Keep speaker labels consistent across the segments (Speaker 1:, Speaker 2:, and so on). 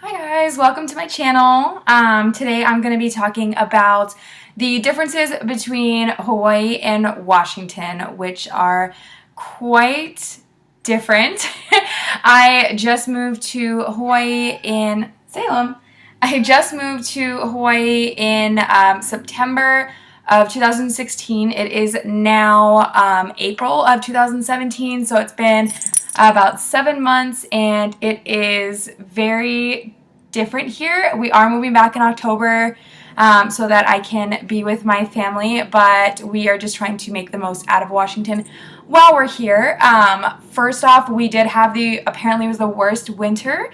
Speaker 1: Hi guys, welcome to my channel. Today I'm going to be talking about the differences between Hawaii and Washington, which are quite different. I just moved to Hawaii in Salem. I just moved to Hawaii in September of 2016. It is now April of 2017, so it's been about 7 months, and it is very different here. We are moving back in October so that I can be with my family, but we are just trying to make the most out of Washington while we're here. First off, we did have apparently it was the worst winter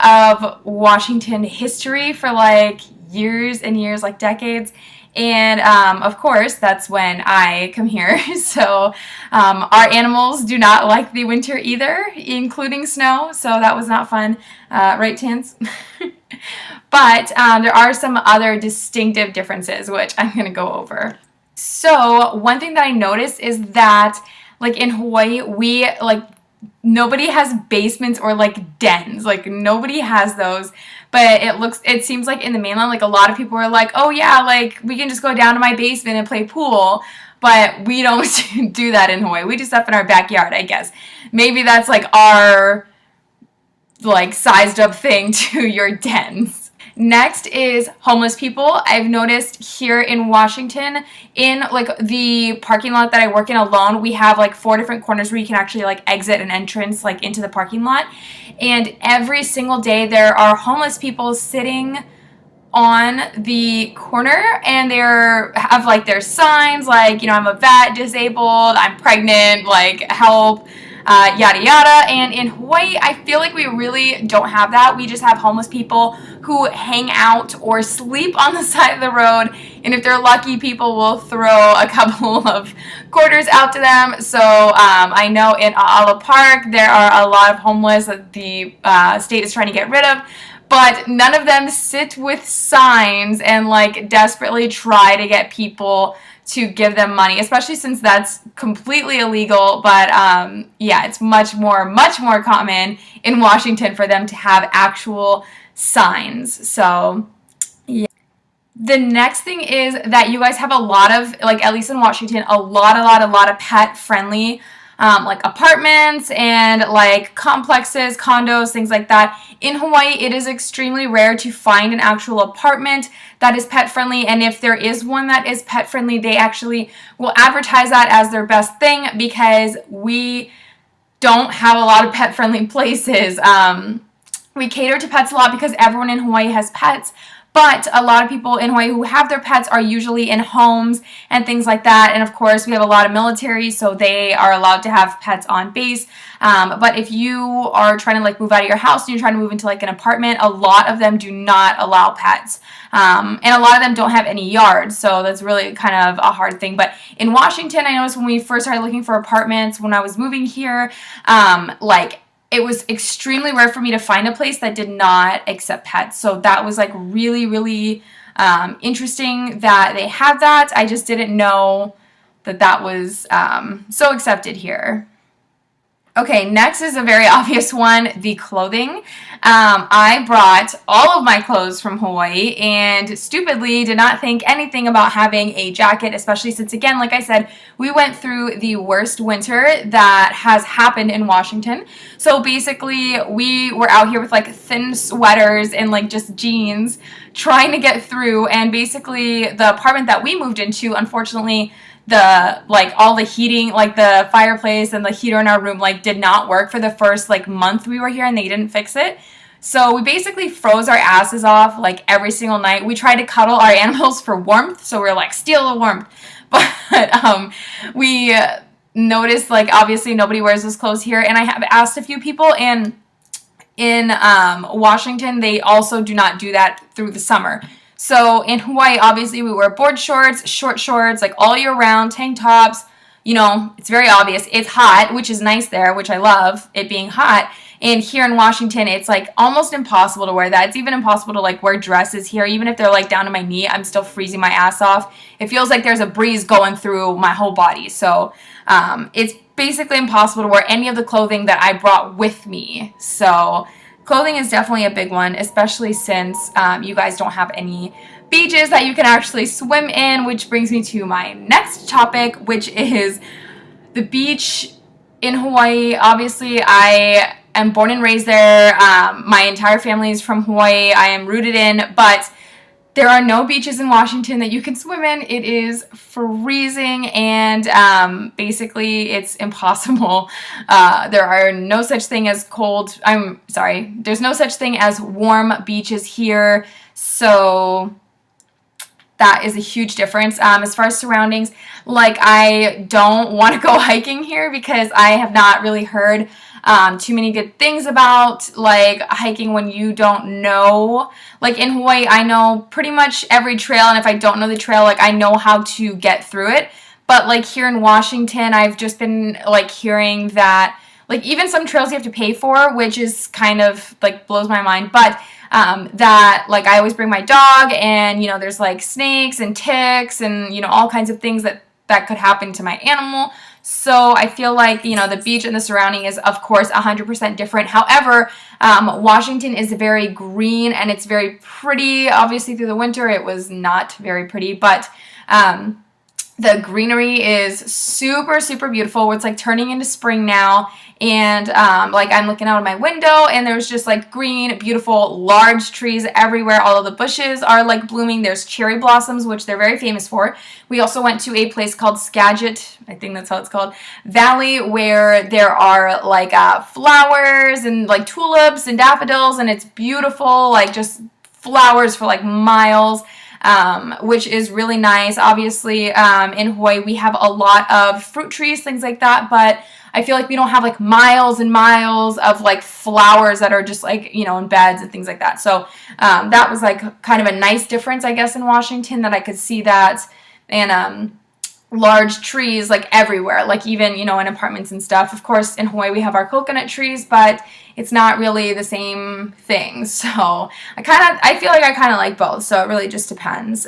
Speaker 1: of Washington history for like years and years, like decades. And of course, that's when I come here. So our animals do not like the winter either, including snow. So that was not fun, right, Tans? But there are some other distinctive differences, which I'm going to go over. So one thing that I noticed is that, like in Hawaii, nobody has basements or like dens. Like nobody has those. But it seems like in the mainland, like a lot of people are like, oh yeah, like we can just go down to my basement and play pool. But we don't do that in Hawaii. We do stuff in our backyard, I guess. Maybe that's like our like sized up thing to your dens. Next is homeless people. I've noticed here in Washington, in like the parking lot that I work in alone, we have like 4 different corners where you can actually like exit an entrance like into the parking lot. And every single day there are homeless people sitting on the corner, and have like their signs like, you know, I'm a vet, disabled, I'm pregnant, like help, yada yada. And in Hawaii, I feel like we really don't have that. We just have homeless people who hang out or sleep on the side of the road, and if they're lucky, people will throw a couple of quarters out to them. So I know in A'ala Park there are a lot of homeless that the state is trying to get rid of, but none of them sit with signs and like desperately try to get people to give them money, especially since that's completely illegal. But yeah, it's much more common in Washington for them to have actual signs. So yeah. The next thing is that you guys have a lot of, like at least in Washington, a lot of pet friendly like apartments and like complexes, condos, things like that. In Hawaii, it is extremely rare to find an actual apartment that is pet friendly, and if there is one that is pet friendly, they actually will advertise that as their best thing, because we don't have a lot of pet friendly places. We cater to pets a lot because everyone in Hawaii has pets, but a lot of people in Hawaii who have their pets are usually in homes and things like that. And of course, we have a lot of military, so they are allowed to have pets on base. But if you are trying to like move out of your house and you're trying to move into like an apartment, a lot of them do not allow pets. And a lot of them don't have any yards, so that's really kind of a hard thing. But in Washington, I noticed when we first started looking for apartments, when I was moving here, like it was extremely rare for me to find a place that did not accept pets. So that was like really interesting that they had that. I just didn't know that that was so accepted here. Okay, next is a very obvious one, the clothing. I brought all of my clothes from Hawaii and stupidly did not think anything about having a jacket, especially since, again, like I said, we went through the worst winter that has happened in Washington. So basically, we were out here with like thin sweaters and like just jeans trying to get through, and basically the apartment that we moved into, unfortunately, all the heating, like the fireplace and the heater in our room, like did not work for the first like month we were here, and they didn't fix it. So we basically froze our asses off like every single night. We tried to cuddle our animals for warmth, so we are like, steal the warmth. But we noticed like obviously nobody wears those clothes here, and I have asked a few people, and in Washington they also do not do that through the summer. So in Hawaii, obviously, we wear board shorts, short shorts, like all year round, tank tops. You know, it's very obvious. It's hot, which is nice there, which I love, it being hot. And here in Washington, it's like almost impossible to wear that. It's even impossible to like wear dresses here. Even if they're like down to my knee, I'm still freezing my ass off. It feels like there's a breeze going through my whole body. So it's basically impossible to wear any of the clothing that I brought with me. So Clothing is definitely a big one, especially since you guys don't have any beaches that you can actually swim in, which brings me to my next topic, which is the beach in Hawaii. Obviously, I am born and raised there. My entire family is from Hawaii. I am rooted in, but there are no beaches in Washington that you can swim in. It is freezing, and basically it's impossible. There are no such thing as there's no such thing as warm beaches here, so that is a huge difference. As far as surroundings, like, I don't want to go hiking here because I have not really heard too many good things about, like, hiking when you don't know. Like, in Hawaii, I know pretty much every trail, and if I don't know the trail, like, I know how to get through it. But, like, here in Washington, I've just been, like, hearing that, like, even some trails you have to pay for, which is kind of, like, blows my mind. But that, like, I always bring my dog, and, you know, there's, like, snakes and ticks and, you know, all kinds of things that could happen to my animal. So I feel like, you know, the beach and the surrounding is, of course, 100% different. However, Washington is very green, and it's very pretty. Obviously, through the winter, it was not very pretty, but the greenery is super, super beautiful. It's like turning into spring now. And like, I'm looking out of my window, and there's just like green, beautiful, large trees everywhere. All of the bushes are like blooming. There's cherry blossoms, which they're very famous for. We also went to a place called Skagit, I think that's how it's called, Valley, where there are like flowers and like tulips and daffodils, and it's beautiful, like just flowers for like miles. Which is really nice. Obviously, in Hawaii, we have a lot of fruit trees, things like that, but I feel like we don't have like miles and miles of like flowers that are just like, you know, in beds and things like that. So that was like kind of a nice difference, I guess, in Washington, that I could see that. And large trees like everywhere, like even, you know, in apartments and stuff. Of course, in Hawaii, we have our coconut trees, but it's not really the same thing. So I feel like I kind of like both. So it really just depends.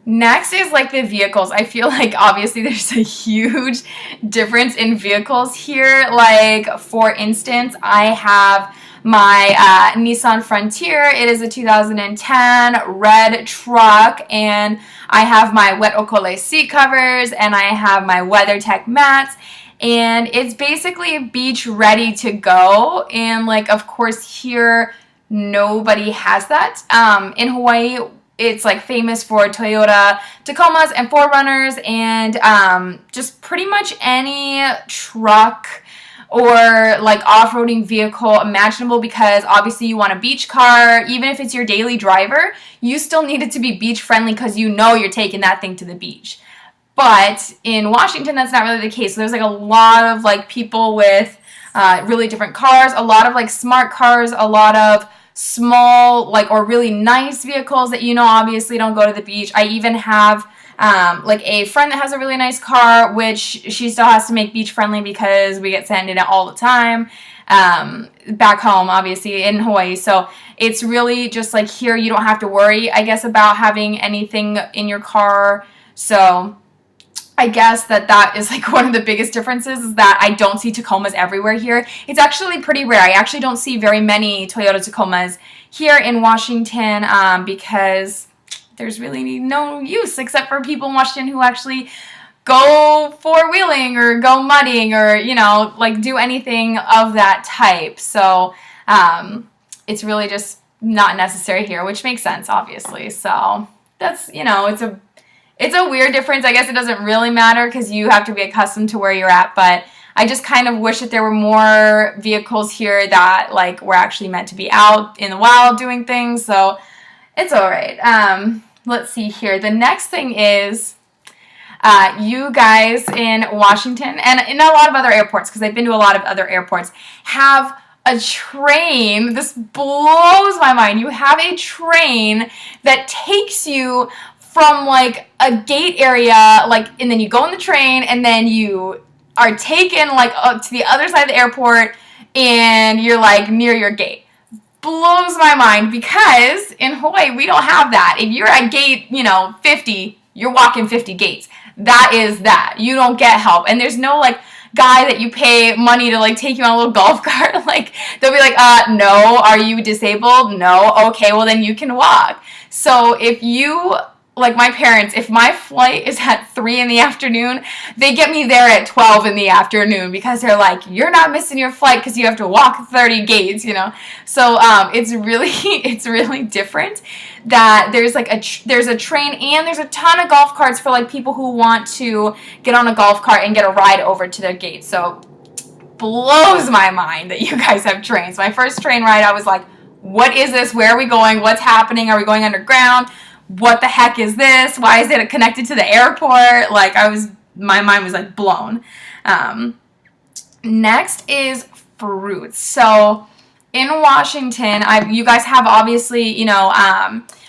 Speaker 1: Next is like the vehicles. I feel like obviously there's a huge difference in vehicles here. Like, for instance, I have my Nissan Frontier. It is a 2010 red truck, and I have my Wet Okole seat covers, and I have my WeatherTech mats, and it's basically beach ready to go. And like, of course, here nobody has that. In Hawaii, it's like famous for Toyota Tacomas and 4Runners, and just pretty much any truck or like off-roading vehicle imaginable, because obviously you want a beach car. Even if it's your daily driver, you still need it to be beach friendly because you know you're taking that thing to the beach. But in Washington, that's not really the case. So there's like a lot of like people with really different cars, a lot of like smart cars, a lot of small like or really nice vehicles that, you know, obviously don't go to the beach. I even have like a friend that has a really nice car, which she still has to make beach friendly because we get sand in it all the time back home, obviously in Hawaii. So it's really just like, here you don't have to worry, I guess, about having anything in your car. So I guess that is like one of the biggest differences, is that I don't see Tacomas everywhere here. It's actually pretty rare. I actually don't see very many Toyota Tacomas here in Washington because there's really no use except for people in Washington who actually go four-wheeling or go mudding or, you know, like do anything of that type. So it's really just not necessary here, which makes sense, obviously. So that's, you know, it's a weird difference. I guess it doesn't really matter because you have to be accustomed to where you're at, but I just kind of wish that there were more vehicles here that like were actually meant to be out in the wild doing things. So it's all right. Let's see here. The next thing is you guys in Washington and in a lot of other airports, because I've been to a lot of other airports, have a train. This blows my mind. You have a train that takes you from like a gate area, like, and then you go on the train, and then you are taken like up to the other side of the airport, and you're like near your gate. Blows my mind, because in Hawaii we don't have that. If you're at gate, you know, 50, you're walking 50 gates. That is that. You don't get help, and there's no like guy that you pay money to like take you on a little golf cart. Like they'll be like, no, are you disabled? No. Okay, well then you can walk. So if you, like my parents, if my flight is at 3 in the afternoon, they get me there at 12 in the afternoon because they're like, you're not missing your flight because you have to walk 30 gates, you know? So it's really different that there's like there's a train and there's a ton of golf carts for like people who want to get on a golf cart and get a ride over to their gate. So blows my mind that you guys have trains. My first train ride, I was like, what is this? Where are we going? What's happening? Are we going underground? What the heck is this? Why is it connected to the airport? Like my mind was like blown. Next is fruits. So in Washington, you guys have obviously, you know,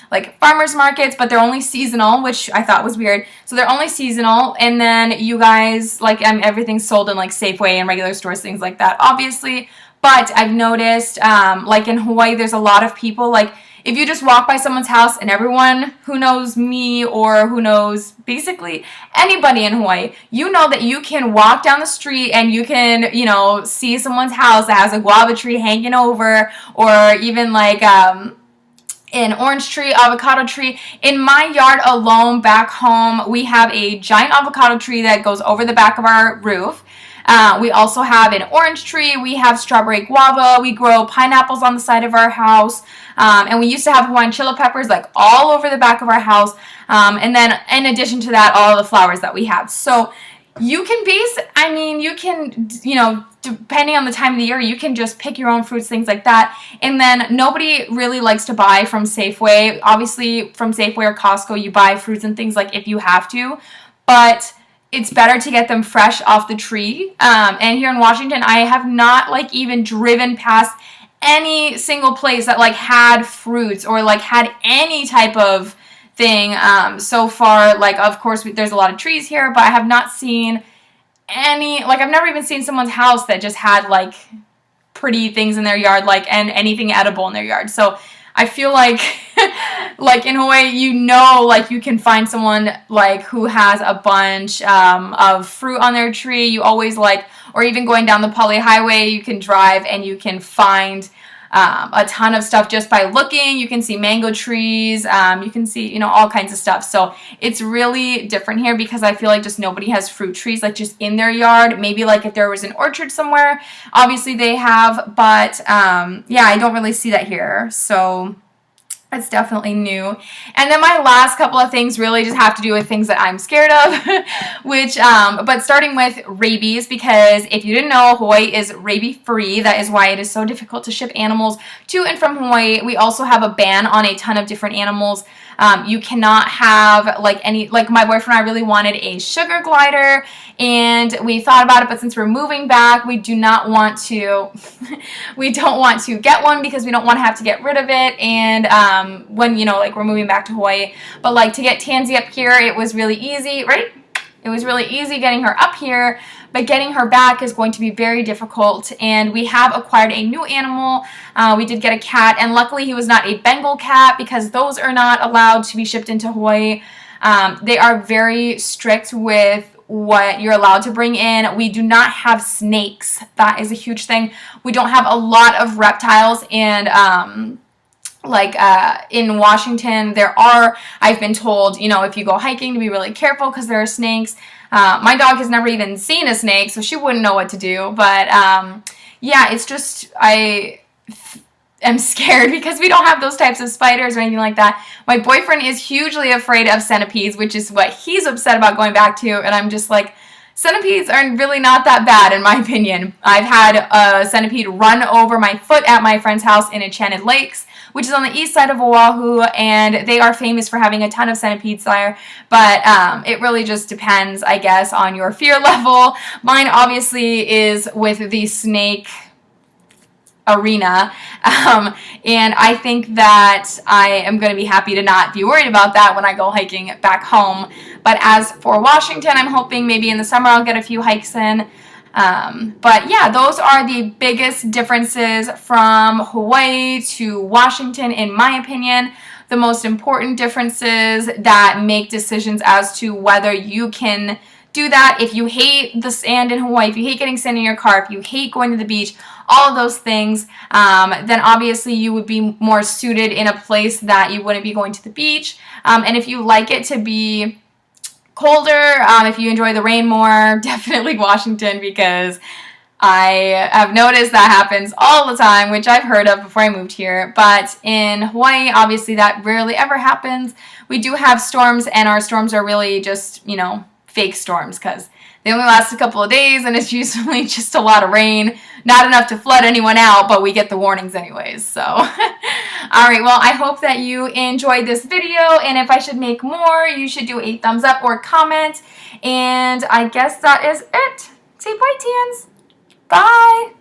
Speaker 1: like farmers markets, but they're only seasonal, which I thought was weird. So they're only seasonal, and then you guys, like, everything's sold in like Safeway and regular stores, things like that, obviously. But I've noticed, like in Hawaii, there's a lot of people, like, if you just walk by someone's house, and everyone who knows me or who knows basically anybody in Hawaii, you know that you can walk down the street and you can, you know, see someone's house that has a guava tree hanging over, or even like an orange tree, avocado tree. In my yard alone back home, we have a giant avocado tree that goes over the back of our roof. We also have an orange tree. We have strawberry guava. We grow pineapples on the side of our house. And we used to have Hawaiian chili peppers like all over the back of our house. And then in addition to that, all the flowers that we have. So you can you can, you know, depending on the time of the year, you can just pick your own fruits, things like that. And then nobody really likes to buy from Safeway. Obviously, from Safeway or Costco, you buy fruits and things like if you have to. But it's better to get them fresh off the tree. And here in Washington, I have not like even driven past any single place that like had fruits or like had any type of thing so far. Like, of course, there's a lot of trees here, but I have not seen any, like, I've never even seen someone's house that just had like pretty things in their yard, like, and anything edible in their yard. So I feel like like in Hawaii, you know, like you can find someone like who has a bunch of fruit on their tree. You always like, or even going down the Pali Highway, you can drive and you can find a ton of stuff just by looking. You can see mango trees. You can see, you know, all kinds of stuff. So it's really different here because I feel like just nobody has fruit trees like just in their yard. Maybe like if there was an orchard somewhere, obviously they have, but yeah, I don't really see that here. So it's definitely new. And then my last couple of things really just have to do with things that I'm scared of, which, but starting with rabies, because if you didn't know, Hawaii is rabies free. That is why it is so difficult to ship animals to and from Hawaii. We also have a ban on a ton of different animals. You cannot have like any, like my boyfriend and I really wanted a sugar glider, and we thought about it, but since we're moving back, we do not want to, we don't want to get one because we don't want to have to get rid of it. And when, you know, like we're moving back to Hawaii, but like to get Tansy up here, it was really easy, right? It was really easy getting her up here, but getting her back is going to be very difficult. And we have acquired a new animal. We did get a cat, and luckily he was not a Bengal cat because those are not allowed to be shipped into Hawaii. They are very strict with what you're allowed to bring in. We do not have snakes. That is a huge thing. We don't have a lot of reptiles, and like in Washington there are, I've been told, you know, if you go hiking to be really careful because there are snakes. My dog has never even seen a snake, so she wouldn't know what to do. But yeah, it's just, I am scared because we don't have those types of spiders or anything like that. My boyfriend is hugely afraid of centipedes, which is what he's upset about going back to, and I'm just like, centipedes are really not that bad in my opinion. I've had a centipede run over my foot at my friend's house in Enchanted Lakes, which is on the east side of Oahu, and they are famous for having a ton of centipedes there, but it really just depends, I guess, on your fear level. Mine obviously is with the snake arena, and I think that I am going to be happy to not be worried about that when I go hiking back home. But as for Washington, I'm hoping maybe in the summer I'll get a few hikes in. But yeah, those are the biggest differences from Hawaii to Washington, in my opinion. The most important differences that make decisions as to whether you can do that. If you hate the sand in Hawaii, if you hate getting sand in your car, if you hate going to the beach, all of those things, then obviously you would be more suited in a place that you wouldn't be going to the beach. And if you like it to be colder, if you enjoy the rain more, definitely Washington, because I have noticed that happens all the time, which I've heard of before I moved here. But in Hawaii, obviously that rarely ever happens. We do have storms, and our storms are really just, you know, fake storms, because they only last a couple of days, and it's usually just a lot of rain, not enough to flood anyone out, but we get the warnings anyways. So alright, well, I hope that you enjoyed this video, and if I should make more, you should do a thumbs up or comment, and I guess that is it. Say bye, Tans. Bye!